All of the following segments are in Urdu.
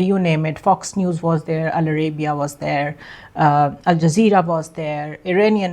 You name it, Fox News was there, Al Arabiya was there, Al Jazeera was there, Iranian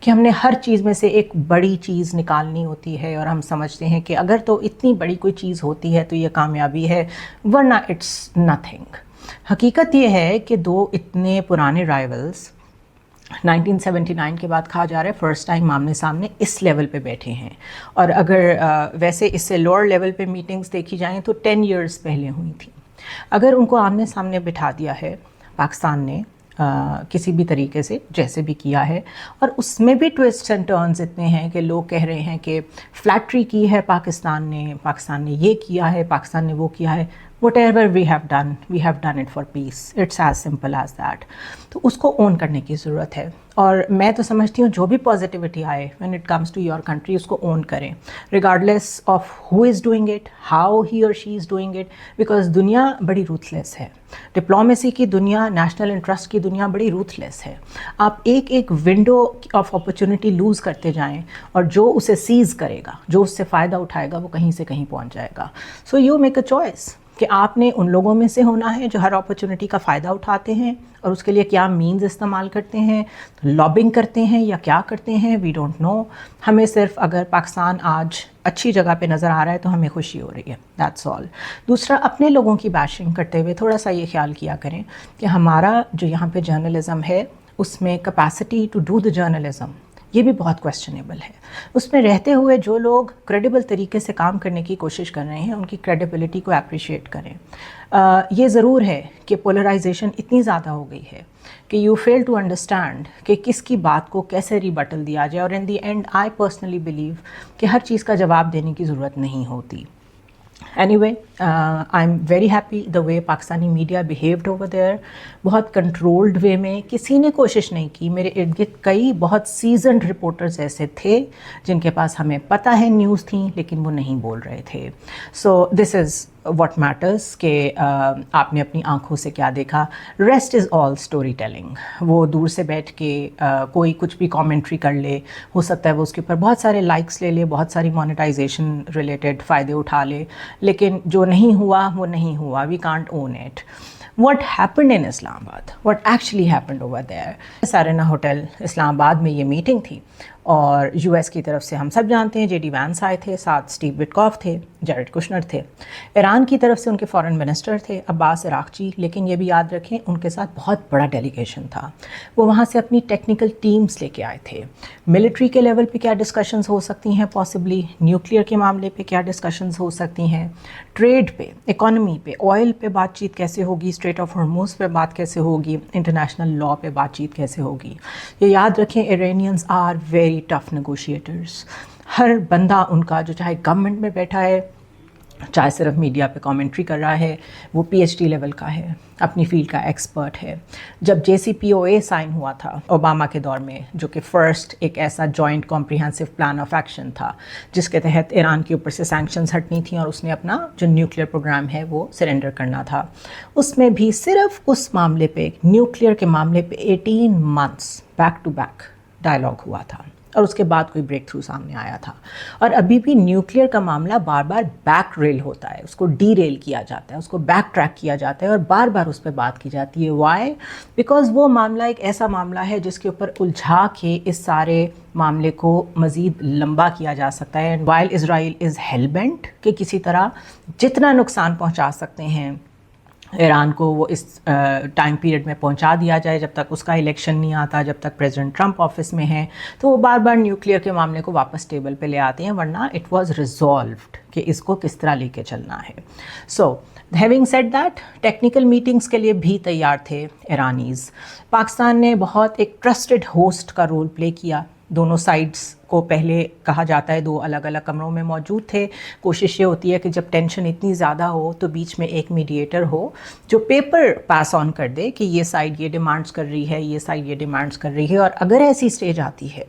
کہ ہم نے ہر چیز میں سے ایک بڑی چیز نکالنی ہوتی ہے اور ہم سمجھتے ہیں کہ اگر تو اتنی بڑی کوئی چیز ہوتی ہے تو یہ کامیابی ہے، ورنہ اٹس نتھنگ۔ حقیقت یہ ہے کہ دو اتنے پرانے رائیولز 1979 کے بعد کہا جا رہا ہے فرسٹ ٹائم آمنے سامنے اس لیول پہ بیٹھے ہیں، اور اگر ویسے اس سے لوور لیول پہ میٹنگز دیکھی جائیں تو 10 ایئرز پہلے ہوئی تھیں۔ اگر ان کو آمنے سامنے بٹھا دیا ہے پاکستان نے کسی بھی طریقے سے جیسے بھی کیا ہے، اور اس میں بھی ٹوسٹ اینڈ ٹرنز اتنے ہیں کہ لوگ کہہ رہے ہیں کہ فلیٹری کی ہے پاکستان نے یہ کیا ہے، پاکستان نے وہ کیا ہے، whatever we have done it for peace. It's as simple as that. تو اس کو اون کرنے کی ضرورت ہے، اور میں تو سمجھتی ہوں جو بھی پازیٹیوٹی آئے when it comes to your country اس کو اون کریں regardless of who is doing it, how he or she is doing it, because دنیا بڑی روتھلیس ہے، ڈپلومیسی کی دنیا، نیشنل انٹرسٹ کی دنیا بڑی روتھلیس ہے۔ آپ ایک ایک ونڈو آف اپرچونٹی لوز کرتے جائیں، اور جو اسے سیز کرے گا، جو اس سے فائدہ اٹھائے گا، وہ کہیں سے کہیں پہنچ جائے گا۔ So you make a choice کہ آپ نے ان لوگوں میں سے ہونا ہے جو ہر اپرچونٹی کا فائدہ اٹھاتے ہیں، اور اس کے لیے کیا مینز استعمال کرتے ہیں، لابنگ کرتے ہیں یا کیا کرتے ہیں، وی ڈونٹ نو۔ ہمیں صرف اگر پاکستان آج اچھی جگہ پہ نظر آ رہا ہے تو ہمیں خوشی ہو رہی ہے، دیٹس آل۔ دوسرا، اپنے لوگوں کی بیشنگ کرتے ہوئے تھوڑا سا یہ خیال کیا کریں کہ ہمارا جو یہاں پہ جرنلزم ہے اس میں capacity to do the journalism یہ بھی بہت کویسچنیبل ہے۔ اس میں رہتے ہوئے جو لوگ کریڈیبل طریقے سے کام کرنے کی کوشش کر رہے ہیں ان کی کریڈیبلٹی کو اپریشیٹ کریں۔ یہ ضرور ہے کہ پولرائزیشن اتنی زیادہ ہو گئی ہے کہ یو فیل ٹو انڈرسٹینڈ کہ کس کی بات کو کیسے ریبٹل دیا جائے، اور in the end I personally believe کہ ہر چیز کا جواب دینے کی ضرورت نہیں ہوتی۔ Anyway, I'm very happy the way Pakistani media behaved over there. بہت کنٹرولڈ وے میں، کسی نے کوشش نہیں کی۔ میرے ارد گرد کئی بہت سیزنڈ رپورٹرز ایسے تھے جن کے پاس ہمیں پتہ ہے نیوز تھیں لیکن وہ نہیں بول رہے تھے۔ سو دس از واٹ میٹرز کہ آپ نے اپنی آنکھوں سے کیا دیکھا، rest is all story telling. وہ دور سے بیٹھ کے کوئی کچھ بھی کامنٹری کر لے، ہو سکتا ہے وہ اس کے اوپر بہت سارے لائکس لے لے، بہت ساری مانیٹائزیشن ریلیٹڈ فائدے اٹھا لے، لیکن جو نہیں ہوا وہ نہیں ہوا۔ We can't own it. What happened in Islam Abad? What actually happened over there? Serena hotel Islamabad میں یہ میٹنگ تھی، اور یو ایس کی طرف سے ہم سب جانتے ہیں جے ڈی وینس آئے تھے، ساتھ اسٹیو وٹکاف تھے، جیرڈ کشنر تھے۔ ایران کی طرف سے ان کے فارن منسٹر تھے عباس عراقچی، لیکن یہ بھی یاد رکھیں ان کے ساتھ بہت بڑا ڈیلیگیشن تھا۔ وہ وہاں سے اپنی ٹیکنیکل ٹیمز لے کے آئے تھے۔ ملٹری کے لیول پہ کیا ڈسکشنز ہو سکتی ہیں پاسبلی، نیوکلیئر کے معاملے پہ کیا ڈسکشنز ہو سکتی ہیں، ٹریڈ پہ، اکانومی پہ، آئل پہ بات چیت کیسے ہوگی، اسٹریٹ آف ہرموز پہ بات کیسے ہوگی، انٹرنیشنل لا پہ بات چیت کیسے ہوگی۔ یہ یاد رکھیں ایرانیئنز آر ویری ٹف نیگوشیٹرز۔ ہر بندہ ان کا جو چاہے گورنمنٹ میں بیٹھا ہے، چاہے صرف میڈیا پہ کامنٹری کر رہا ہے، وہ پی ایچ ڈی لیول کا ہے، اپنی فیلڈ کا ایکسپرٹ ہے۔ جب جے سی پی او اے سائن ہوا تھا اوباما کے دور میں، جو کہ فرسٹ ایک ایسا joint comprehensive plan of action تھا جس کے تحت ایران کے اوپر سے سینکشنز ہٹنی تھیں اور اس نے اپنا جو نیوکلیئر پروگرام ہے وہ سرنڈر کرنا تھا، اس میں بھی صرف اس معاملے پہ، نیوکلیئر کے معاملے پہ 18 months back to back dialogue ہوا تھا، اور اس کے بعد کوئی بریک تھرو سامنے آیا تھا۔ اور ابھی بھی نیوکلیئر کا معاملہ بار بار بیک ریل ہوتا ہے، اس کو ڈی ریل کیا جاتا ہے، اس کو بیک ٹریک کیا جاتا ہے، اور بار بار اس پہ بات کی جاتی ہے۔ وائی؟ بیکاز وہ معاملہ ایک ایسا معاملہ ہے جس کے اوپر الجھا کے اس سارے معاملے کو مزید لمبا کیا جا سکتا ہے۔ وائل اسرائیل از ہیل بینٹ کہ کسی طرح جتنا نقصان پہنچا سکتے ہیں ایران کو وہ اس ٹائم پیریڈ میں پہنچا دیا جائے جب تک اس کا الیکشن نہیں آتا، جب تک پریزیڈنٹ ٹرمپ آفس میں ہیں، تو وہ بار بار نیوکلیئر کے معاملے کو واپس ٹیبل پہ لے آتے ہیں، ورنہ اٹ واز ریزالوڈ کہ اس کو کس طرح لے کے چلنا ہے۔ So having said that, technical meetings کے لیے بھی تیار تھے ایرانیز۔ پاکستان نے بہت ایک ٹرسٹڈ ہوسٹ کا رول پلے کیا۔ دونوں سائڈس کو پہلے کہا جاتا ہے دو الگ الگ کمروں میں موجود تھے۔ کوشش یہ ہوتی ہے کہ جب ٹینشن اتنی زیادہ ہو تو بیچ میں ایک میڈیٹر ہو جو پیپر پاس آن کر دے کہ یہ سائڈ یہ ڈیمانڈز کر رہی ہے، یہ سائڈ یہ ڈیمانڈز کر رہی ہے، اور اگر ایسی اسٹیج آتی ہے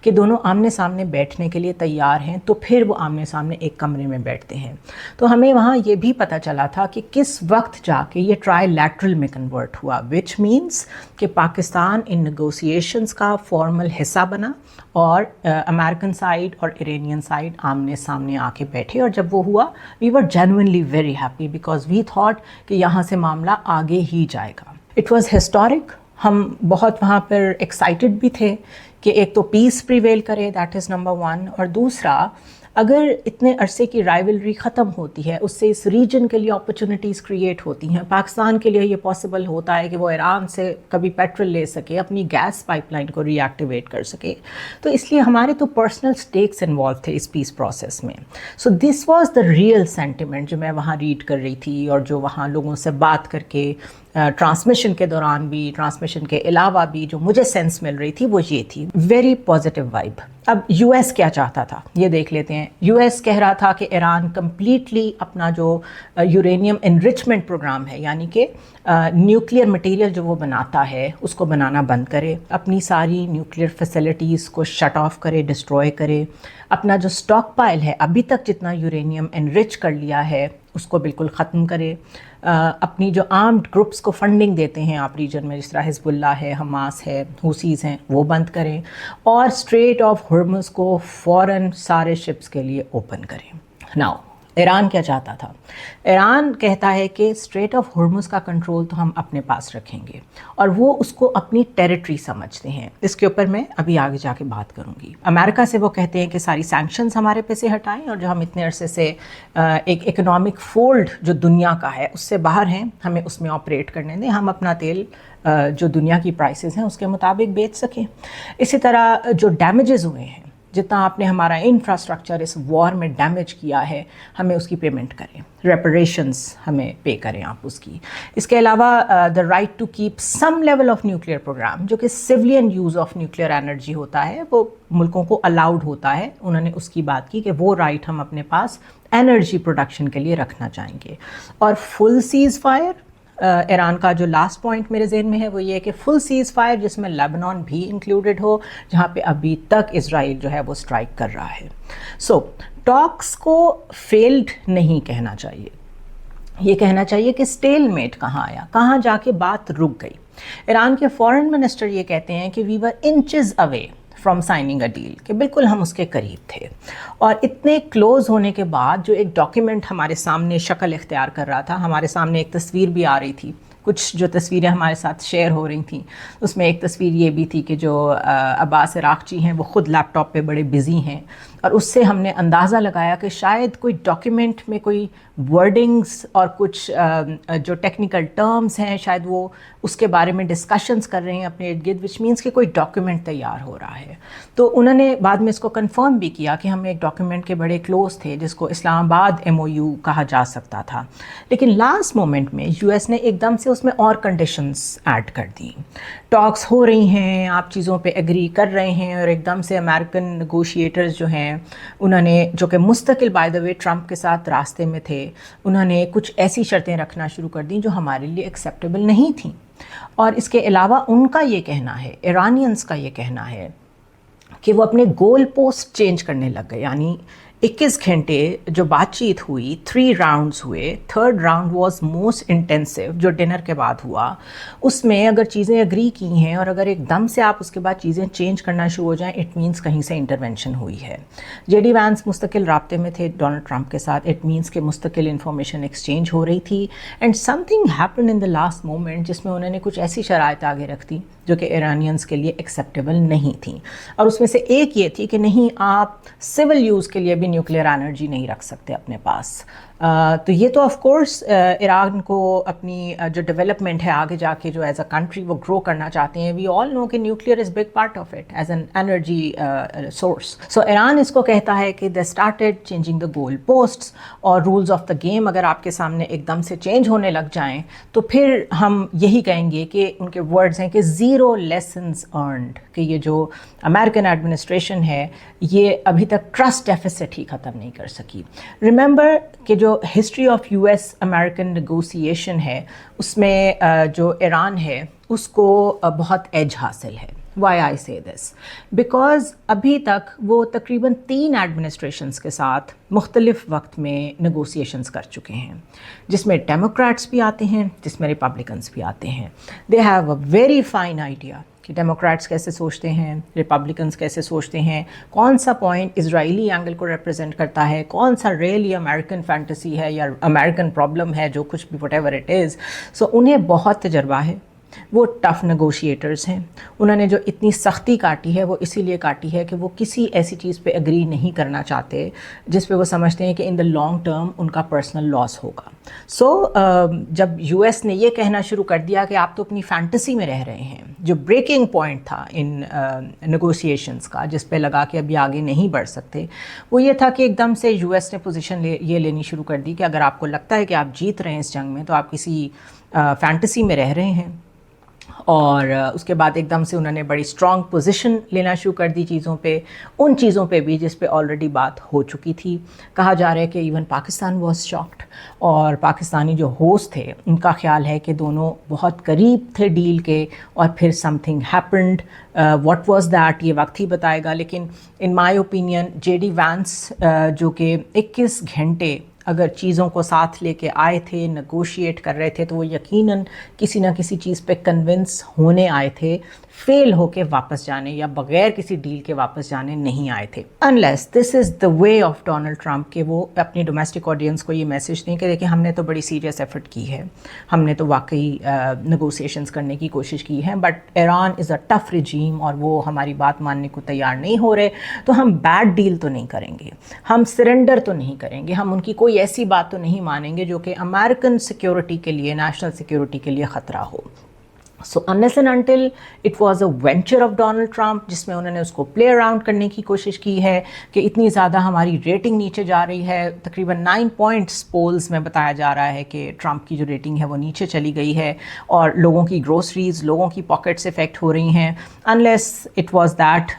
کہ دونوں آمنے سامنے بیٹھنے کے لیے تیار ہیں تو پھر وہ آمنے سامنے ایک کمرے میں بیٹھتے ہیں۔ تو ہمیں وہاں یہ بھی پتہ چلا تھا کہ کس وقت جا کے یہ ٹرائی لیٹرل میں کنورٹ ہوا، وچ مینس کہ پاکستان ان نیگوسیشنز کا فارمل حصہ بنا، اور امریکن سائڈ اور ایرانین سائڈ آمنے سامنے آ کے بیٹھے، اور جب وہ ہوا we were genuinely very happy because we thought کہ یہاں سے معاملہ آگے ہی جائے گا۔ It was historic. ہم بہت وہاں پر ایکسائٹڈ بھی تھے کہ ایک تو پیس پریویل کرے, دیٹ از نمبر ون, اور دوسرا اگر اتنے عرصے کی رائیولری ختم ہوتی ہے اس سے اس ریجن کے لیے اپرچونیٹیز کریٹ ہوتی ہیں. پاکستان کے لیے یہ پاسبل ہوتا ہے کہ وہ ایران سے کبھی پیٹرول لے سکے, اپنی گیس پائپ لائن کو ری ایکٹیویٹ کر سکے. تو اس لیے ہمارے تو پرسنل سٹیکس انوالو تھے اس پیس پروسیس میں. So this was the real sentiment جو میں وہاں ریڈ کر رہی تھی, اور جو وہاں لوگوں سے بات کر کے ٹرانسمیشن کے دوران بھی, ٹرانسمیشن کے علاوہ بھی جو مجھے سینس مل رہی تھی وہ یہ تھی, ویری پازیٹیو وائب. اب یو ایس کیا چاہتا تھا یہ دیکھ لیتے ہیں. یو ایس کہہ رہا تھا کہ ایران کمپلیٹلی اپنا جو یورینیم انرچمنٹ پروگرام ہے, یعنی کہ نیوکلیئر مٹیریل جو وہ بناتا ہے اس کو بنانا بند کرے, اپنی ساری نیوکلیئر فیسلٹیز کو شٹ آف کرے, ڈسٹروائے کرے, اپنا جو اسٹاک پائل ہے ابھی تک جتنا یورینیم انرچ کر لیا ہے اس کو بالکل ختم کرے, اپنی جو آرمڈ گروپس کو فنڈنگ دیتے ہیں آپ ریجن میں, جس طرح حزب اللہ ہے, حماس ہے, حوثیز ہیں, وہ بند کریں, اور اسٹریٹ آف ہرمز کو فوراً سارے شپس کے لیے اوپن کریں. ناؤ ایران کیا چاہتا تھا؟ ایران کہتا ہے کہ اسٹریٹ آف ہرمز کا کنٹرول تو ہم اپنے پاس رکھیں گے, اور وہ اس کو اپنی ٹیریٹری سمجھتے ہیں. اس کے اوپر میں ابھی آگے جا کے بات کروں گی. امریکہ سے وہ کہتے ہیں کہ ساری سینکشنز ہمارے پہ سے ہٹائیں, اور جو ہم اتنے عرصے سے ایک اکنامک فولڈ جو دنیا کا ہے اس سے باہر ہیں, ہمیں اس میں آپریٹ کرنے دیں, ہم اپنا تیل جو دنیا کی پرائسز ہیں اس کے مطابق بیچ سکیں. اسی طرح جو ڈیمیجز ہوئے ہیں, جتنا آپ نے ہمارا انفراسٹرکچر اس وار میں ڈیمیج کیا ہے, ہمیں اس کی پیمنٹ کریں, ریپریشنز ہمیں پے کریں آپ اس کی. اس کے علاوہ the right to keep some level of nuclear programme, جو کہ civilian use of nuclear energy ہوتا ہے, وہ ملکوں کو الاؤڈ ہوتا ہے. انہوں نے اس کی بات کی کہ وہ رائٹ ہم اپنے پاس انرجی پروڈکشن کے لیے رکھنا چاہیں گے. اور فل سیز فائر, ایران کا جو لاسٹ پوائنٹ میرے ذہن میں ہے وہ یہ کہ فل سیز فائر جس میں لیبنان بھی انکلوڈڈ ہو, جہاں پہ ابھی تک اسرائیل جو ہے وہ اسٹرائک کر رہا ہے. سو ٹاکس کو فیلڈ نہیں کہنا چاہیے, یہ کہنا چاہیے کہ اسٹیل میٹ کہاں آیا, کہاں جا کے بات رک گئی. ایران کے فارن منسٹر یہ کہتے ہیں کہ we were inches away from signing a deal, کہ بالکل ہم اس کے قریب تھے. اور اتنے کلوز ہونے کے بعد جو ایک ڈاکیومنٹ ہمارے سامنے شکل اختیار کر رہا تھا, ہمارے سامنے ایک تصویر بھی آ رہی تھی, کچھ جو تصویریں ہمارے ساتھ شیئر ہو رہی تھیں اس میں ایک تصویر یہ بھی تھی کہ جو عباس عراقچی ہیں وہ خود لیپ ٹاپ پہ بڑے بزی ہیں, اور اس سے ہم نے اندازہ لگایا کہ شاید کوئی ڈاکیومنٹ میں کوئی ورڈنگز اور کچھ جو ٹیکنیکل ٹرمز ہیں شاید وہ اس کے بارے میں ڈسکشنز کر رہے ہیں اپنے ارد گرد, وچ مینس کہ کوئی ڈاکیومنٹ تیار ہو رہا ہے. تو انہوں نے بعد میں اس کو کنفرم بھی کیا کہ ہم ایک ڈاکیومنٹ کے بڑے کلوز تھے جس کو اسلام آباد MOU کہا جا سکتا تھا. لیکن لاسٹ مومنٹ میں یو ایس نے ایک دم سے اس میں اور کنڈیشنز ایڈ کر دیں. ٹاکس ہو رہی ہیں, آپ چیزوں پہ ایگری کر رہے ہیں, اور ایک دم سے امریکن نیگوشیٹرز جو ہیں انہوں نے, جو کہ مستقل بائی دا وے ٹرمپ کے ساتھ راستے میں تھے, انہوں نے کچھ ایسی شرطیں رکھنا شروع کر دیں جو ہمارے لیے ایکسیپٹیبل نہیں تھیں. اور اس کے علاوہ ان کا یہ کہنا ہے, ایرانینز کا یہ کہنا ہے کہ وہ اپنے گول پوسٹ چینج کرنے لگ گئے. یعنی 21 گھنٹے جو بات چیت ہوئی, 3 راؤنڈز ہوئے, 3rd round was most intensive جو ڈنر کے بعد ہوا. اس میں اگر چیزیں اگری کی ہیں اور اگر ایک دم سے آپ اس کے بعد چیزیں چینج کرنا شروع ہو جائیں, اٹ مینس کہیں سے انٹرونشن ہوئی ہے. JD وینس مستقل رابطے میں تھے ڈونلڈ ٹرمپ کے ساتھ, اٹ مینس کہ مستقل انفارمیشن ایکسچینج ہو رہی تھی. And some thing happen in the last moment جس میں انہوں نے کچھ ایسی شرائط آگے رکھ دی جو کہ ایرانینز کے لیے ایکسیپٹیبل نہیں تھیں. اور اس میں سے ایک یہ تھی کہ نہیں, آپ سول یوز کے لیے بھی نیوکلیئر انرجی نہیں رکھ سکتے اپنے پاس. تو یہ تو آف کورس ایران کو اپنی جو ڈیولپمنٹ ہے آگے جا کے جو ایز اے کنٹری وہ گرو کرنا چاہتے ہیں, وی آل نو کہ nuclear is big part of it as an energy source. So Iran اس کو کہتا ہے کہ they started changing the goal posts, اور رولز آف دا گیم اگر آپ کے سامنے ایک دم سے چینج ہونے لگ جائیں تو پھر ہم یہی کہیں گے کہ ان کے ورڈز ہیں کہ زیرو لیسنز ارنڈ, کہ یہ جو امریکن ایڈمنسٹریشن ہے یہ ابھی تک ٹرسٹ ڈیفیسٹ ہی ختم نہیں کر سکی. ریممبر کہ جو history of US American negotiation ہے اس میں جو ایران ہے اس کو بہت ایج حاصل ہے. وائی آئی سے دس, بیکاز ابھی تک وہ تقریباً 3 ایڈمنسٹریشنز کے ساتھ مختلف وقت میں نیگوسیشنز کر چکے ہیں, جس میں ڈیموکریٹس بھی آتے ہیں, جس میں ریپبلکنس بھی آتے ہیں. They have a very fine idea کہ ڈیموکریٹس کیسے سوچتے ہیں, ریپبلکنس کیسے سوچتے ہیں, کون سا پوائنٹ اسرائیلی اینگل کو ریپرزینٹ کرتا ہے, کون سا ریئلی امریکن فینٹیسی ہے یا امریکن پرابلم ہے, جو کچھ بھی وٹ ایور اٹ از. سو انہیں بہت تجربہ ہے. وہ ٹف نیگوشیٹرز ہیں. انہوں نے جو اتنی سختی کاٹی ہے وہ اسی لیے کاٹی ہے کہ وہ کسی ایسی چیز پہ اگری نہیں کرنا چاہتے جس پہ وہ سمجھتے ہیں کہ ان دا لانگ ٹرم ان کا پرسنل لاس ہوگا. سو جب یو ایس نے یہ کہنا شروع کر دیا کہ آپ تو اپنی فینٹیسی میں رہ رہے ہیں, جو بریکنگ پوائنٹ تھا ان نیگوشیشنز کا جس پہ لگا کہ ابھی آگے نہیں بڑھ سکتے, وہ یہ تھا کہ ایک دم سے یو ایس نے پوزیشن یہ لینی شروع کر دی کہ اگر آپ کو لگتا ہے کہ آپ جیت رہے ہیں اس جنگ میں تو آپ کسی فینٹیسی میں رہ رہے ہیں. اور اس کے بعد ایک دم سے انہوں نے بڑی اسٹرانگ پوزیشن لینا شروع کر دی چیزوں پہ, ان چیزوں پہ بھی جس پہ آلریڈی بات ہو چکی تھی. کہا جا رہا ہے کہ ایون پاکستان واز شاکڈ, اور پاکستانی جو ہوسٹ تھے ان کا خیال ہے کہ دونوں بہت قریب تھے ڈیل کے, اور پھر some thing happened. What was that یہ وقت ہی بتائے گا, لیکن ان my opinion J D Venice جو کہ 21 گھنٹے اگر چیزوں کو ساتھ لے کے آئے تھے, نیگوشیٹ کر رہے تھے, تو وہ یقیناً کسی نہ کسی چیز پہ کنونس ہونے آئے تھے, فیل ہو کے واپس جانے یا بغیر کسی ڈیل کے واپس جانے نہیں آئے تھے. Unless this is the way of Donald Trump کہ وہ اپنی ڈومیسٹک آڈینس کو یہ میسج دیں کہ دیکھیں ہم نے تو بڑی سیریس ایفرٹ کی ہے, ہم نے تو واقعی نیگوسیشنز کرنے کی کوشش کی ہے, but Iran is a tough regime اور وہ ہماری بات ماننے کو تیار نہیں ہو رہے, تو ہم بیڈ ڈیل تو نہیں کریں گے, ہم سرنڈر تو نہیں کریں گے, ہم ان کی کوئی ایسی بات تو نہیں مانیں گے جو کہ امریکن سیکیورٹی کے لیے, نیشنل سیکیورٹی کے لیے خطرہ ہو. سو unless and until it was a venture of Donald Trump جس میں انہوں نے اس کو پلے اراؤنڈ کرنے کی کوشش کی ہے کہ اتنی زیادہ ہماری ریٹنگ نیچے جا رہی ہے, تقریباً 9 پوائنٹس پولز میں بتایا جا رہا ہے کہ ٹرمپ کی جو ریٹنگ ہے وہ نیچے چلی گئی ہے, اور لوگوں کی گروسریز, لوگوں کی پاکٹس افیکٹ ہو رہی ہیں. unless it was that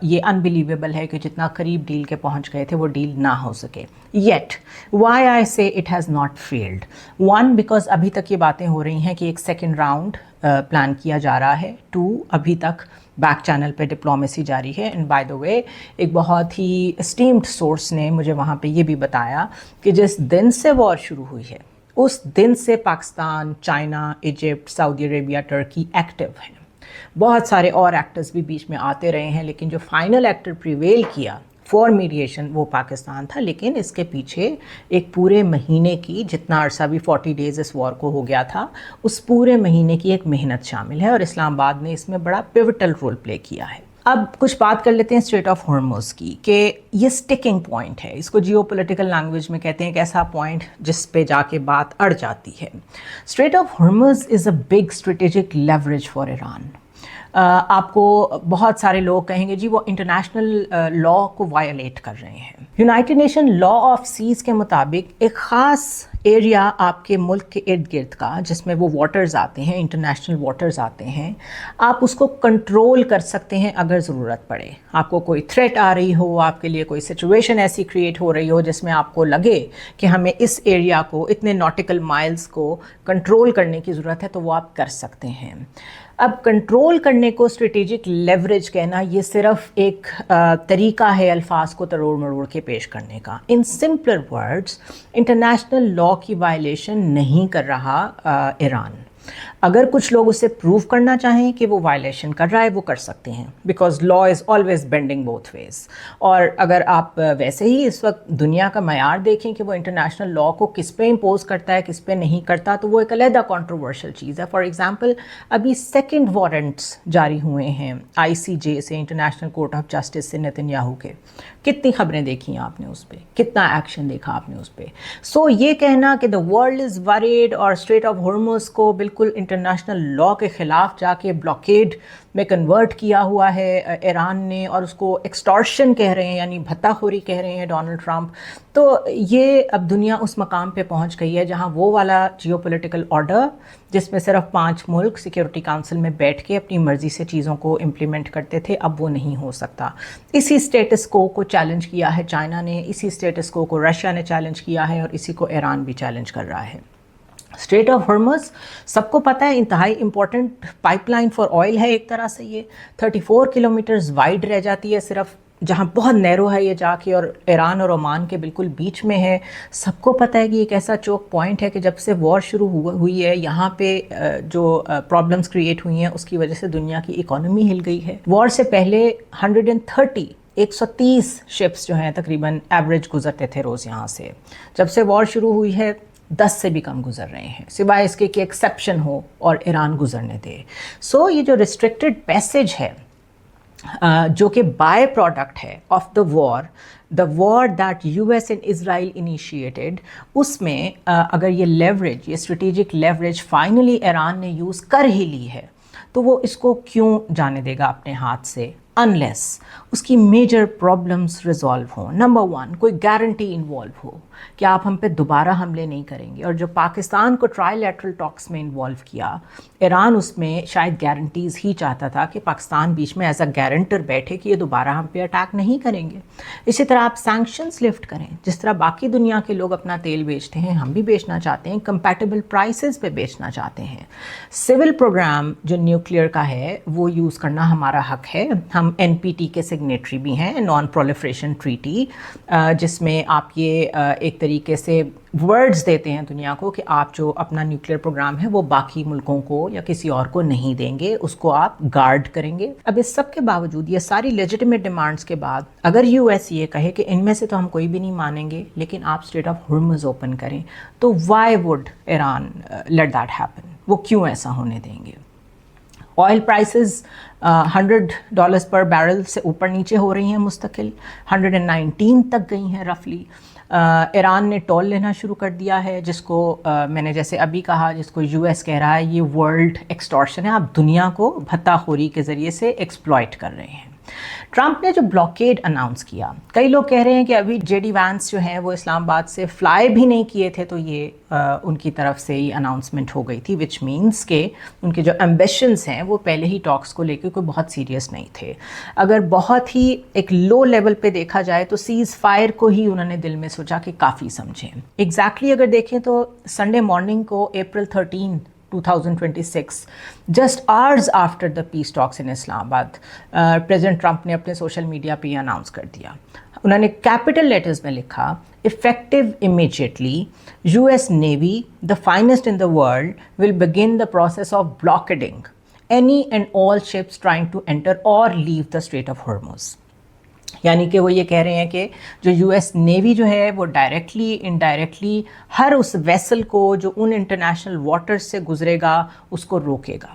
یہ unbelievable ہے کہ جتنا قریب ڈیل کے پہنچ گئے تھے وہ ڈیل نہ ہو سکے. Yet, why I say it has not failed? One, because ابھی تک یہ باتیں ہو رہی ہیں کہ ایک سیکنڈ راؤنڈ پلان کیا جا رہا ہے. 2, ابھی تک بیک چینل پہ ڈپلومیسی جاری ہے. اینڈ بائی دا وے ایک بہت ہی اسٹیمڈ سورس نے مجھے وہاں پہ یہ بھی بتایا کہ جس دن سے وار شروع ہوئی ہے اس دن سے پاکستان, چائنا, ایجپٹ, سعودی عربیہ, ٹرکی ایکٹیو ہیں. بہت سارے اور ایکٹرز بھی بیچ میں آتے رہے ہیں, لیکن جو فائنل ایکٹر پریویل کیا فار میڈیشن وہ پاکستان تھا. لیکن اس کے پیچھے ایک پورے مہینے کی, جتنا عرصہ بھی 40 ڈیز اس وار کو ہو گیا تھا, اس پورے مہینے کی ایک محنت شامل ہے, اور اسلام آباد نے اس میں بڑا پیوٹل رول پلے کیا ہے. اب کچھ بات کر لیتے ہیں اسٹریٹ آف ہارموز کی, کہ یہ سٹکنگ پوائنٹ ہے, اس کو جیو پولیٹیکل لینگویج میں کہتے ہیں ایک ایسا پوائنٹ جس پہ جا کے بات اڑ جاتی ہے. Strait of Hormuz is a big strategic leverage for Iran. آپ کو بہت سارے لوگ کہیں گے جی وہ انٹرنیشنل لا کو وائلیٹ کر رہے ہیں. United Nation law of seas کے مطابق ایک خاص ایریا آپ کے ملک کے ارد گرد کا جس میں وہ واٹرز آتے ہیں, انٹرنیشنل واٹرز آتے ہیں, آپ اس کو کنٹرول کر سکتے ہیں اگر ضرورت پڑے. آپ کو کوئی تھریٹ آ رہی ہو, آپ کے لیے کوئی سچویشن ایسی کریٹ ہو رہی ہو جس میں آپ کو لگے کہ ہمیں اس ایریا کو, اتنے ناٹیکل مائلز کو کنٹرول کرنے کی ضرورت ہے, تو وہ آپ کر سکتے ہیں. اب کنٹرول کرنے کو اسٹریٹجک لیوریج کہنا یہ صرف ایک طریقہ ہے الفاظ کو تروڑ مروڑ کے پیش کرنے کا. ان سمپلر ورڈز, انٹرنیشنل لا کی وائلیشن نہیں کر رہا ایران. اگر کچھ لوگ اسے پروو کرنا چاہیں کہ وہ وائلیشن کر رہا ہے, وہ کر سکتے ہیں, because law is always binding both ways. اور اگر آپ ویسے ہی اس وقت دنیا کا معیار دیکھیں کہ وہ انٹرنیشنل لا کو کس پہ امپوز کرتا ہے, کس پہ نہیں کرتا, تو وہ ایک علیحدہ کنٹروورشل چیز ہے. فار ایگزامپل, ابھی سیکنڈ وارنٹس جاری ہوئے ہیں ICJ سے, انٹرنیشنل کورٹ آف جسٹس سے, نیتن یاہو کے. کتنی خبریں دیکھی آپ نے اس پہ, کتنا ایکشن دیکھا آپ نے اس پہ. سو یہ کہنا کہ دا ورلڈ از وریڈ اور اسٹریٹ آف ہارموز کو بالکل انٹرنیشنل لا کے خلاف جا کے بلاکیڈ میں کنورٹ کیا ہوا ہے ایران نے, اور اس کو ایکسٹارشن کہہ رہے ہیں, یعنی بھتہ خوری کہہ رہے ہیں ڈونلڈ ٹرمپ. تو یہ اب دنیا اس مقام پہ پہنچ گئی ہے جہاں وہ والا جیو پولیٹیکل آرڈر جس میں صرف 5 ملک سیکیورٹی کونسل میں بیٹھ کے اپنی مرضی سے چیزوں کو امپلیمنٹ کرتے تھے, اب وہ نہیں ہو سکتا. اسی اسٹیٹس کو چیلنج کیا ہے چائنا نے, اسی اسٹیٹس کو رشیا نے چیلنج کیا ہے, اور اسی کو ایران بھی چیلنج کر رہا ہے. اسٹریٹ آف ہارموز سب کو پتہ ہے انتہائی important pipe line for oil ہے. ایک طرح سے یہ 34 کلومیٹرز وائڈ رہ جاتی ہے صرف, جہاں بہت نیرو ہے یہ جا کے, اور ایران اور عمان کے بالکل بیچ میں ہے. سب کو پتہ ہے کہ ایک ایسا چوک پوائنٹ ہے کہ جب سے وار شروع ہوئی ہے یہاں پہ جو پرابلمس کریٹ ہوئی ہیں اس کی وجہ سے دنیا کی اکانومی ہل گئی ہے. وار سے پہلے 130 شپس جو ہیں تقریباً ایوریج گزرتے تھے روز یہاں سے. جب سے وار شروع ہوئی ہے 10 سے بھی کم گزر رہے ہیں، سوائے اس کے کہ ایکسیپشن ہو اور ایران گزرنے دے. سو یہ جو ریسٹرکٹڈ پیسج ہے جو کہ بائی پروڈکٹ ہے of the war that U S and Israel initiated, اس میں اگر یہ لیوریج، یہ اسٹریٹجک لیوریج فائنلی ایران نے یوز کر ہی لی ہے تو وہ اس کو کیوں جانے دے گا اپنے ہاتھ سے، انلیس اس کی میجر پرابلمس ریزالو ہوں. نمبر 1، کوئی گارنٹی انوالو ہو کہ آپ ہم پہ دوبارہ حملے نہیں کریں گے. اور جو پاکستان کو ٹرائی لیٹرل ٹاکس میں انوالو کیا، ایران اس میں شاید گارنٹیز ہی چاہتا تھا کہ پاکستان بیچ میں ایز اے گارنٹر بیٹھے کہ یہ دوبارہ ہم پہ اٹیک نہیں کریں گے. اسی طرح آپ سینکشنز لفٹ کریں، جس طرح باقی دنیا کے لوگ اپنا تیل بیچتے ہیں ہم بھی بیچنا چاہتے ہیں، کمپیٹیبل پرائسز پہ بیچنا چاہتے ہیں. سول پروگرام جو نیوکلیئر کا ہے وہ یوز کرنا ہمارا حق ہے. ہم NPT کے سگنیٹری بھی ہیں، نان پرولیفریشن ٹریٹی، جس میں آپ یہ ایک طریقے سے ورڈز دیتے ہیں دنیا کو کہ آپ جو اپنا نیوکلیئر پروگرام ہے وہ باقی ملکوں کو یا کسی اور کو نہیں دیں گے، اس کو آپ گارڈ کریں گے. اب اس سب کے باوجود، یہ ساری لیجیٹیمیٹ ڈیمانڈس کے بعد، اگر یو ایس یہ کہے کہ ان میں سے تو ہم کوئی بھی نہیں مانیں گے لیکن آپ اسٹریٹ آف ہرمز اوپن کریں، تو Y would Iran let that happen? وہ کیوں ایسا ہونے دیں گے؟ آئل پرائسز $100 پر بیرل سے اوپر نیچے ہو رہی ہیں مستقل، 119 تک گئی ہیں رفلی. ایران نے ٹول لینا شروع کر دیا ہے، جس کو میں نے جیسے ابھی کہا، جس کو یو ایس کہہ رہا ہے یہ ورلڈ ایکسٹورشن ہے، آپ دنیا کو بھتہ خوری کے ذریعے سے ایکسپلائٹ کر رہے ہیں. ٹرمپ نے جو بلاکیڈ اناؤنس کیا، کئی لوگ کہہ رہے ہیں کہ ابھی جے ڈی وینس جو ہیں وہ اسلام آباد سے فلائی بھی نہیں کیے تھے تو یہ ان کی طرف سے ہی اناؤنسمنٹ ہو گئی تھی، وچ مینس کہ ان کے جو ایمبیشنز ہیں وہ پہلے ہی ٹاکس کو لے کے کوئی بہت سیریس نہیں تھے. اگر بہت ہی ایک لو لیول پہ دیکھا جائے تو سیز فائر کو ہی انہوں نے دل میں سوچا کہ کافی سمجھیں. ایگزیکٹلی اگر دیکھیں تو سنڈے مارننگ کو April 13 2026 just hours after the peace talks in Islamabad, President Trump نے اپنے سوشل میڈیا پہ یہ اناؤنس کر دیا. انہوں نے کیپٹل لیٹرز میں لکھا، effective immediately, US Navy, the finest in the world, will begin the process of blockading any and all ships trying to enter or leave the Strait of Hormuz. یعنی کہ وہ یہ کہہ رہے ہیں کہ جو یو ایس نیوی جو ہے وہ ڈائریکٹلی انڈائریکٹلی ہر اس ویسل کو جو ان انٹرنیشنل واٹرز سے گزرے گا اس کو روکے گا.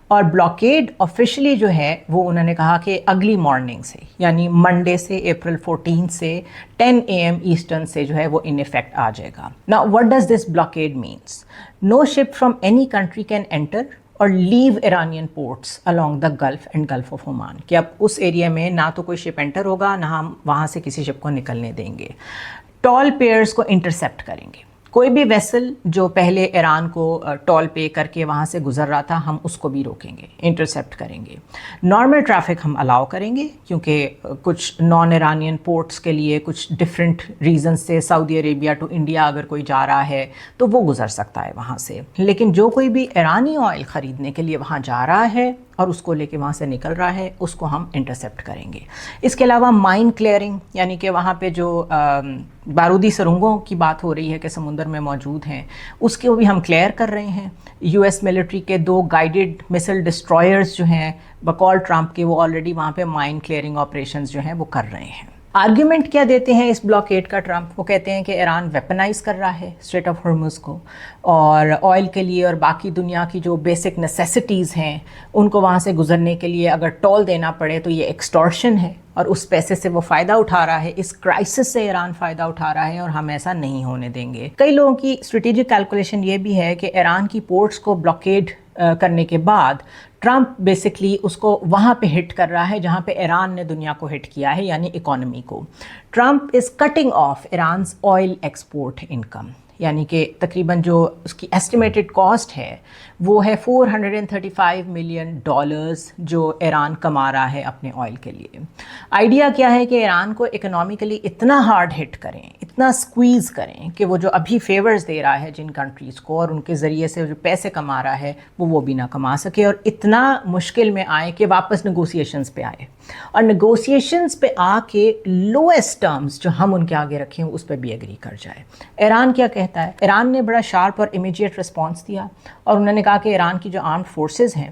اور بلاکیڈ آفیشلی جو ہے وہ انہوں نے کہا کہ اگلی مارننگ سے، یعنی منڈے سے April 14 سے 10 AM ایسٹرن سے جو ہے وہ ان افیکٹ آ جائے گا. Now what does this blockade means? No ship from any country can enter اور leave Iranian ports along the Gulf and Gulf of Oman، کہ اب اس ایریا میں نہ تو کوئی شپ انٹر ہوگا نہ ہم وہاں سے کسی شپ کو نکلنے دیں گے. ٹول پیئرز کو انٹرسیپٹ کریں گے، کوئی بھی ویسل جو پہلے ایران کو ٹول پے کر کے وہاں سے گزر رہا تھا ہم اس کو بھی روکیں گے، انٹرسیپٹ کریں گے. نارمل ٹریفک ہم الاؤ کریں گے کیونکہ کچھ نان ایرانین پورٹس کے لیے کچھ ڈفرینٹ ریزن سے سعودی عربیہ ٹو انڈیا اگر کوئی جا رہا ہے تو وہ گزر سکتا ہے وہاں سے، لیکن جو کوئی بھی ایرانی آئل خریدنے کے لیے وہاں جا رہا ہے اور اس کو لے کے وہاں سے نکل رہا ہے اس کو ہم انٹرسیپٹ کریں گے. اس کے علاوہ مائن کلیئرنگ، یعنی کہ وہاں پہ جو بارودی سرنگوں کی بات ہو رہی ہے کہ سمندر میں موجود ہیں اس کو بھی ہم کلیئر کر رہے ہیں. یو ایس ملٹری کے 2 گائیڈڈ مسل ڈسٹرائرز جو ہیں بقول ٹرمپ کے، وہ آلریڈی وہاں پہ مائن کلیئرنگ آپریشنز جو ہیں وہ کر رہے ہیں. آرگیومنٹ کیا دیتے ہیں اس بلاکیڈ کا ٹرمپ؟ وہ کہتے ہیں کہ ایران ویپنائز کر رہا ہے اسٹریٹ آف ہرمز کو، اور آئل کے لیے اور باقی دنیا کی جو بیسک نیسیسٹیز ہیں ان کو وہاں سے گزرنے کے لیے اگر ٹول دینا پڑے تو یہ ایکسٹورشن ہے اور اس پیسے سے وہ فائدہ اٹھا رہا ہے. اس کرائسس سے ایران فائدہ اٹھا رہا ہے اور ہم ایسا نہیں ہونے دیں گے. کئی لوگوں کی اسٹریٹجک کیلکولیشن یہ بھی ہے کہ ایران کی پورٹس کو بلاکیڈ کرنے کے بعد ٹرمپ بیسکلی اس کو وہاں پہ ہٹ کر رہا ہے جہاں پہ ایران نے دنیا کو ہٹ کیا ہے، یعنی اکانومی کو. Trump is cutting off Iran's oil export income, یعنی کہ تقریباً جو اس کی ایسٹیمیٹڈ کاسٹ ہے وہ ہے $435 ملین جو ایران کما رہا ہے اپنے آئل کے لیے. آئیڈیا کیا ہے کہ ایران کو اکنامیکلی اتنا ہارڈ ہٹ کریں، اتنا سکویز کریں کہ وہ جو ابھی فیورز دے رہا ہے جن کنٹریز کو اور ان کے ذریعے سے جو پیسے کما رہا ہے وہ بھی نہ کما سکے، اور اتنا مشکل میں آئے کہ واپس نیگوسیشنز پہ آئے، اور نیگوسیشنز پہ آ کے لویسٹ ٹرمز جو ہم ان کے آگے رکھیں اس پہ بھی ایگری کر جائے. ایران کیا کہتا ہے؟ ایران نے بڑا شارپ اور امیڈیٹ رسپانس دیا اور انہوں نے کہا کہ ایران کی جو آرمڈ فورسز ہیں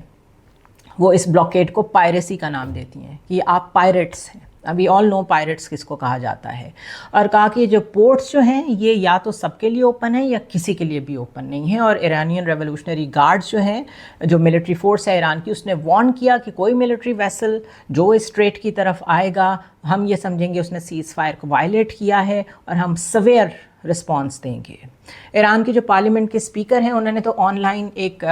وہ اس بلاکیڈ کو پائریسی کا نام دیتی ہیں کہ آپ پائریٹس ہیں. ابھی آل نو پائرٹس کس کو کہا جاتا ہے، اور کہا کہ جو پورٹس جو ہیں یہ یا تو سب کے لیے اوپن ہیں یا کسی کے لیے بھی اوپن نہیں ہیں. اور ایرانین ریولوشنری گارڈز جو ہیں، جو ملٹری فورس ہے ایران کی، اس نے وارن کیا کہ کوئی ملٹری ویسل جو اسٹریٹ کی طرف آئے گا ہم یہ سمجھیں گے اس نے سیز فائر کو وائلیٹ کیا ہے اور ہم سویئر رسپانس دیں گے. ایران کے جو پارلیمنٹ کے اسپیکر ہیں انہوں نے تو آن لائن ایک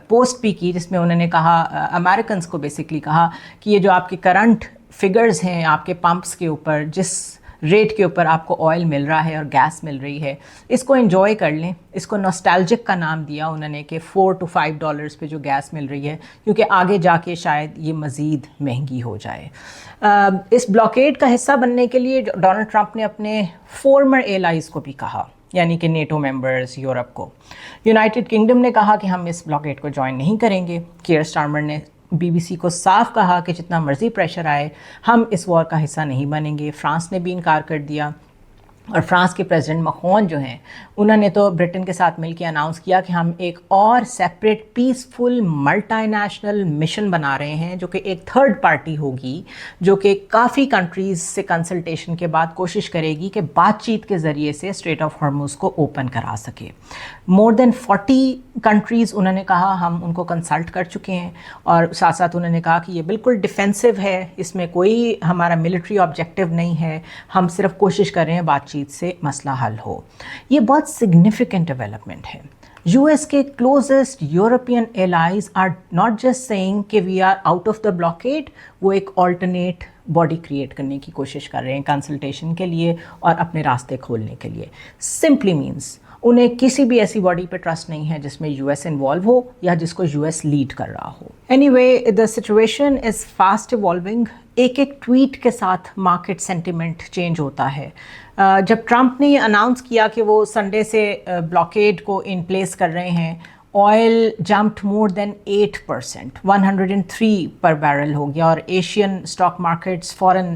پوسٹ بھی کی جس میں انہوں نے کہا، امریکنز کو بیسکلی کہا کہ یہ جو آپ کے کرنٹ فگرز ہیں آپ کے پمپس کے اوپر، جس ریٹ کے اوپر آپ کو آئل مل رہا ہے اور گیس مل رہی ہے، اس کو انجوائے کر لیں. اس کو نوسٹالجک کا نام دیا انہوں نے کہ $4 to $5 پہ جو گیس مل رہی ہے، کیونکہ آگے جا کے شاید یہ مزید مہنگی ہو جائے. اس بلاکیڈ کا حصہ بننے کے لیے ڈونلڈ ٹرمپ نے اپنے فارمر ایلائز کو بھی کہا، یعنی کہ نیٹو ممبرز، یورپ کو. یونائٹڈ کنگڈم نے کہا کہ ہم اس بلاکیڈ کو جوائن نہیں کریں گے. کیئر سٹارمر نے BBC کو صاف کہا کہ جتنا مرضی پریشر آئے ہم اس وار کا حصہ نہیں بنیں گے. فرانس نے بھی انکار کر دیا، اور فرانس کے پریزیڈنٹ مخون جو ہیں انہوں نے تو برٹن کے ساتھ مل کے اناؤنس کیا کہ ہم ایک اور separate peaceful multi national mission بنا رہے ہیں، جو کہ ایک تھرڈ پارٹی ہوگی، جو کہ کافی کنٹریز سے کنسلٹیشن کے بعد کوشش کرے گی کہ بات چیت کے ذریعے سے اسٹریٹ آف ہارموز کو اوپن کرا سکے. مور دین 40 کنٹریز انہوں نے کہا ہم ان کو کنسلٹ کر چکے ہیں، اور ساتھ ساتھ انہوں نے کہا کہ یہ بالکل ڈیفینسو ہے، اس میں کوئی ہمارا ملٹری آبجیکٹیو نہیں ہے، ہم صرف کوشش کر رہے ہیں بات چیت سے مسئلہ حل ہو. یہ بہت سگنیفیکنٹ ڈیولپمنٹ ہے. یو ایس کے closest European allies are not just seeing کہ we are out of the blockade, وہ ایک آلٹرنیٹ باڈی کریٹ کرنے کی کوشش کر رہے ہیں کنسلٹیشن کے لیے اور اپنے راستے کھولنے کے لیے. سمپلی مینس انہیں کسی بھی ایسی باڈی پہ ٹرسٹ نہیں ہے جس میں یو ایس انوالو ہو یا جس کو یو ایس لیڈ کر رہا ہو. Anyway the situation is fast evolving. ایک ایک ٹویٹ کے ساتھ مارکیٹ سینٹیمنٹ چینج ہوتا ہے. جب ٹرمپ نے یہ اناؤنس کیا کہ وہ سنڈے سے بلاکیڈ کو ان پلیس کر رہے ہیں، oil jumped more than 8%، 103 per barrel ہو گیا، اور ایشین اسٹاک مارکیٹس فوراً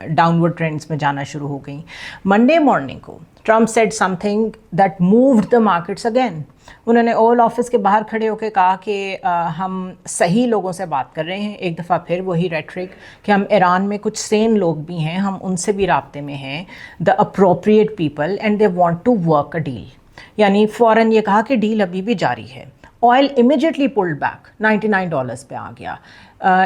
ڈاؤن ورڈ ٹرینڈس میں جانا شروع ہو گئیں. منڈے مارننگ کو Trump said something that moved the markets again. انہوں نے اوول آفس کے باہر کھڑے ہو کے کہا کہ ہم صحیح لوگوں سے بات کر رہے ہیں. ایک دفعہ پھر وہی ریٹرک کہ ہم ایران میں کچھ سین لوگ بھی ہیں، ہم ان سے بھی رابطے میں ہیں، the appropriate people, and they want to work a deal. یعنی فوراً یہ کہا کہ ڈیل ابھی بھی جاری ہے. آئل امیجیٹلی پلڈ بیک $99 پہ آ گیا.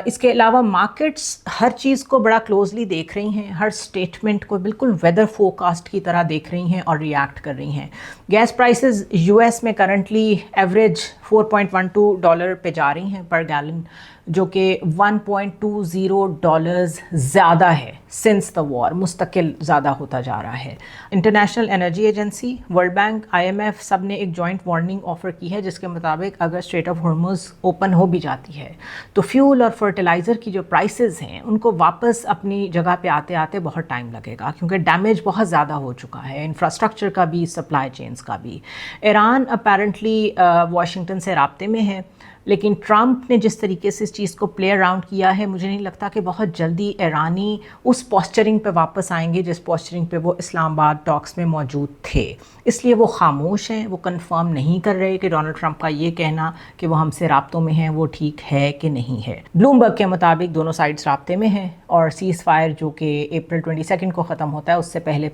اس کے علاوہ مارکیٹس ہر چیز کو بڑا کلوزلی دیکھ رہی ہیں، ہر اسٹیٹمنٹ کو بالکل ویدر فورکاسٹ کی طرح دیکھ رہی ہیں اور ریاکٹ کر رہی ہیں. گیس پرائسز یو ایس میں کرنٹلی ایوریج $4.12 پہ جا رہی ہیں پر گیلن، جو کہ $1.20 زیادہ ہے سنس دا وار، مستقل زیادہ ہوتا جا رہا ہے. International energy agency, world bank, IMF سب نے ایک جوائنٹ وارننگ آفر کی ہے جس کے مطابق اگر اسٹریٹ آف ہارموز اوپن ہو بھی جاتی ہے تو فیول اور فرٹیلائزر کی جو پرائسز ہیں ان کو واپس اپنی جگہ پہ آتے آتے بہت ٹائم لگے گا، کیونکہ ڈیمیج بہت زیادہ ہو چکا ہے، انفراسٹرکچر کا بھی، سپلائی چینز کا بھی. ایران اپیرنٹلی واشنگٹن سے رابطے میں ہے، لیکن ٹرمپ نے جس طریقے سے اس چیز کو پلے اراؤنڈ کیا ہے، مجھے نہیں لگتا کہ بہت جلدی ایرانی اس پوسچرنگ پہ واپس آئیں گے جس پوسچرنگ پہ وہ اسلام آباد ٹاکس میں موجود تھے. اس لیے وہ خاموش ہیں، وہ کنفرم نہیں کر رہے کہ ڈونلڈ ٹرمپ کا یہ کہنا کہ وہ ہم سے رابطوں میں ہیں وہ ٹھیک ہے کہ نہیں ہے. بلومبرگ کے مطابق دونوں سائڈز رابطے میں ہیں، اور سیز فائر جو کہ اپریل 22 کو ختم ہوتا ہے اس سے پہلے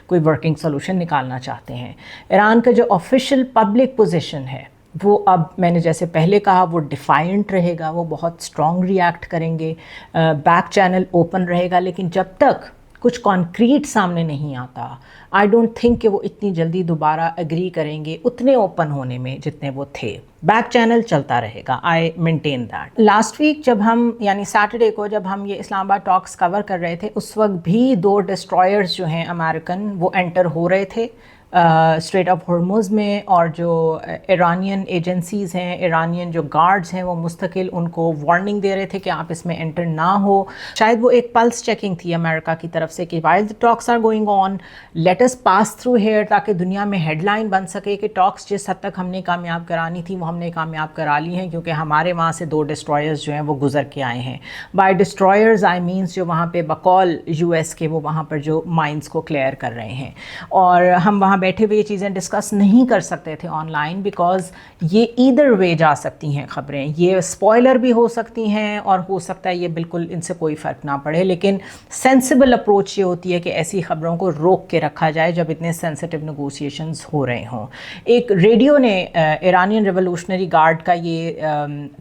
کوئی ورکنگ سولوشن نکالنا چاہتے ہیں. ایران کا جو آفیشیل پبلک پوزیشن ہے وہ اب میں نے جیسے پہلے کہا وہ ڈیفائنٹ رہے گا، وہ بہت اسٹرانگ ریئیکٹ کریں گے، بیک چینل اوپن رہے گا. لیکن جب تک کچھ کانکریٹ سامنے نہیں آتا، آئی ڈونٹ تھنک کہ وہ اتنی جلدی دوبارہ اگری کریں گے اتنے اوپن ہونے میں جتنے وہ تھے. بیک چینل چلتا رہے گا، آئی مینٹین دیٹ. لاسٹ ویک جب ہم یعنی سیٹرڈے کو جب ہم یہ اسلام آباد ٹاکس کور کر رہے تھے، اس وقت بھی 2 ڈسٹرائرز جو ہیں امریکن وہ انٹر ہو رہے تھے اسٹریٹ آف ہارموز میں، اور جو ایرانین ایجنسیز ہیں، ایرانین جو گارڈز ہیں، وہ مستقل ان کو وارننگ دے رہے تھے کہ آپ اس میں انٹر نہ ہو. شاید وہ ایک پلس چیکنگ تھی امریکہ کی طرف سے کہ while the talks are going on let us pass through here، تاکہ دنیا میں ہیڈ لائن بن سکے کہ ٹاکس جس حد تک ہم نے کامیاب کرانی تھی وہ ہم نے کامیاب کرا لی ہیں، کیونکہ ہمارے وہاں سے 2 ڈسٹرائرز جو ہیں وہ گزر کے آئے ہیں. بائی ڈسٹرائرز آئی مینس جو وہاں پہ بقول US کے وہ وہاں پر جو مائنز کو کلیئر کر رہے ہیں، اور ہم وہاں بیٹھے ہوئے یہ چیزیں ڈسکس نہیں کر سکتے تھے آن لائن بیکاز یہ ایدر وے جا سکتی ہیں خبریں, یہ اسپوائلر بھی ہو سکتی ہیں اور ہو سکتا ہے یہ بالکل ان سے کوئی فرق نہ پڑے. لیکن سینسیبل اپروچ یہ ہوتی ہے کہ ایسی خبروں کو روک کے رکھا جائے جب اتنے سینسیٹیو نیگوسیشنز ہو رہے ہوں. ایک ریڈیو نے ایرانین ریولوشنری گارڈ کا یہ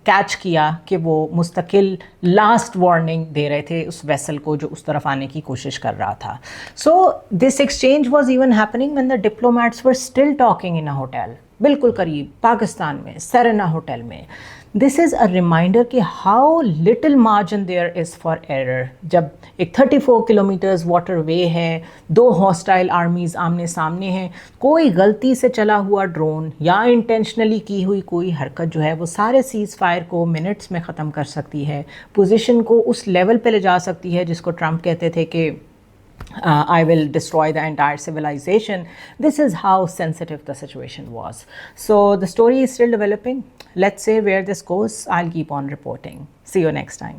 کیچ کیا کہ وہ مستقل لاسٹ وارننگ دے رہے تھے اس ویسل کو جو اس طرف آنے کی کوشش کر رہا تھا. So this exchange was even happening when the diplomats were still talking in a hotel, بالکل قریب پاکستان میں سیرینا ہوٹل میں. دس از اے ریمائنڈر کہ how little margin there is for error. جب ایک 34 کلومیٹرز واٹر وے ہے, 2 ہاسٹائل آرمیز آمنے سامنے ہیں, کوئی غلطی سے چلا ہوا ڈرون یا انٹینشنلی کی ہوئی کوئی حرکت جو ہے وہ سارے سیز فائر کو منٹس میں ختم کر سکتی ہے, پوزیشن کو اس لیول پہ لے جا سکتی ہے جس کو ٹرمپ کہتے تھے کہ I will destroy the entire civilization. This is how sensitive the situation was. So the story is still developing. Let's say where this goes, I'll keep on reporting. See you next time.